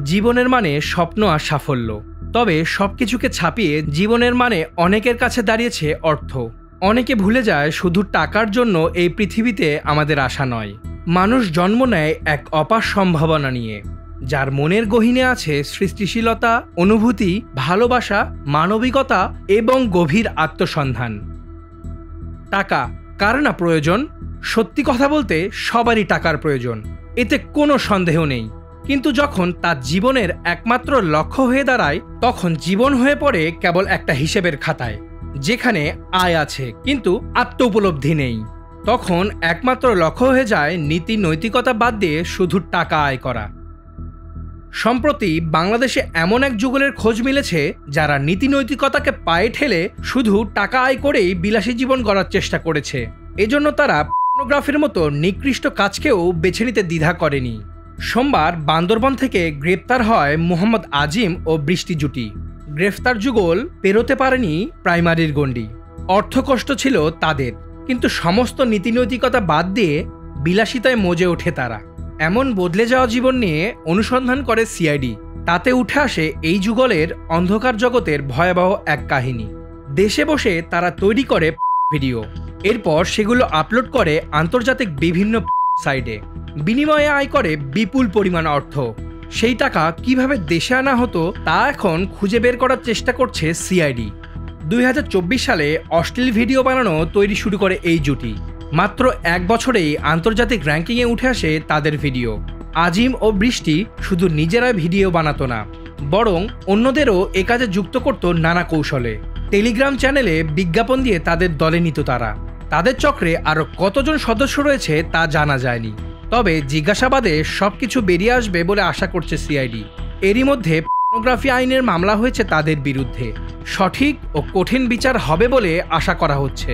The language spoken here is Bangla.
জীবনের মানে স্বপ্ন আর সাফল্য। তবে সবকিছুকে ছাপিয়ে জীবনের মানে অনেকের কাছে দাঁড়িয়েছে অর্থ। অনেকে ভুলে যায় শুধু টাকার জন্য এই পৃথিবীতে আমাদের আশা নয়। মানুষ জন্ম নেয় এক অপার সম্ভাবনা নিয়ে, যার মনের গহীনে আছে সৃষ্টিশীলতা, অনুভূতি, ভালোবাসা, মানবিকতা এবং গভীর আত্মসন্ধান। টাকা কার না প্রয়োজন? সত্যি কথা বলতে সবারই টাকার প্রয়োজন, এতে কোনো সন্দেহ নেই। কিন্তু যখন তার জীবনের একমাত্র লক্ষ্য হয়ে দাঁড়ায়, তখন জীবন হয়ে পড়ে কেবল একটা হিসেবের খাতায়, যেখানে আয় আছে কিন্তু আত্ম উপলব্ধি নেই। তখন একমাত্র লক্ষ্য হয়ে যায় নীতি নৈতিকতা বাদ দিয়ে শুধু টাকা আয় করা। সম্প্রতি বাংলাদেশে এমন এক যুগলের খোঁজ মিলেছে যারা নীতি নৈতিকতাকে পায়ে ঠেলে শুধু টাকা আয় করেই বিলাসী জীবন গড়ার চেষ্টা করেছে। এজন্য তারা পর্নোগ্রাফির মতো নিকৃষ্ট কাজকেও বেছে নিতে দ্বিধা করেনি। সোমবার বান্দরবন থেকে গ্রেপ্তার হয় মোহাম্মদ আজিম ও বৃষ্টি জুটি। গ্রেফতার যুগল পেরোতে পারেনি প্রাইমারির গণ্ডি। অর্থকষ্ট ছিল তাদের, কিন্তু সমস্ত নীতিনৈতিকতা বাদ দিয়ে বিলাসিতায় মজে ওঠে তারা। এমন বদলে যাওয়া জীবন নিয়ে অনুসন্ধান করে সিআইডি। তাতে উঠে আসে এই যুগলের অন্ধকার জগতের ভয়াবহ এক কাহিনী। দেশে বসে তারা তৈরি করে ভিডিও, এরপর সেগুলো আপলোড করে আন্তর্জাতিক বিভিন্ন সাইটে। বিনিময়ে আয় করে বিপুল পরিমাণ অর্থ। সেই টাকা কিভাবে দেশে আনা হতো তা এখন খুঁজে বের করার চেষ্টা করছে সিআইডি। 2024 সালে অশ্লীল ভিডিও বানানো তৈরি শুরু করে এই জুটি। মাত্র এক বছরেই আন্তর্জাতিক র্যাঙ্কিংয়ে উঠে আসে তাদের ভিডিও। আজিম ও বৃষ্টি শুধু নিজেরা ভিডিও বানাতো না, বরং অন্যদেরও এ কাজে যুক্ত করত নানা কৌশলে। টেলিগ্রাম চ্যানেলে বিজ্ঞাপন দিয়ে তাদের দলে নিত তারা। তাদের চক্রে আরও কতজন সদস্য রয়েছে তা জানা যায়নি, তবে জিজ্ঞাসাবাদে সবকিছু বেরিয়ে আসবে বলে আশা করছে সিআইডি। এরই মধ্যে পর্নোগ্রাফি আইনের মামলা হয়েছে তাদের বিরুদ্ধে। সঠিক ও কঠিন বিচার হবে বলে আশা করা হচ্ছে।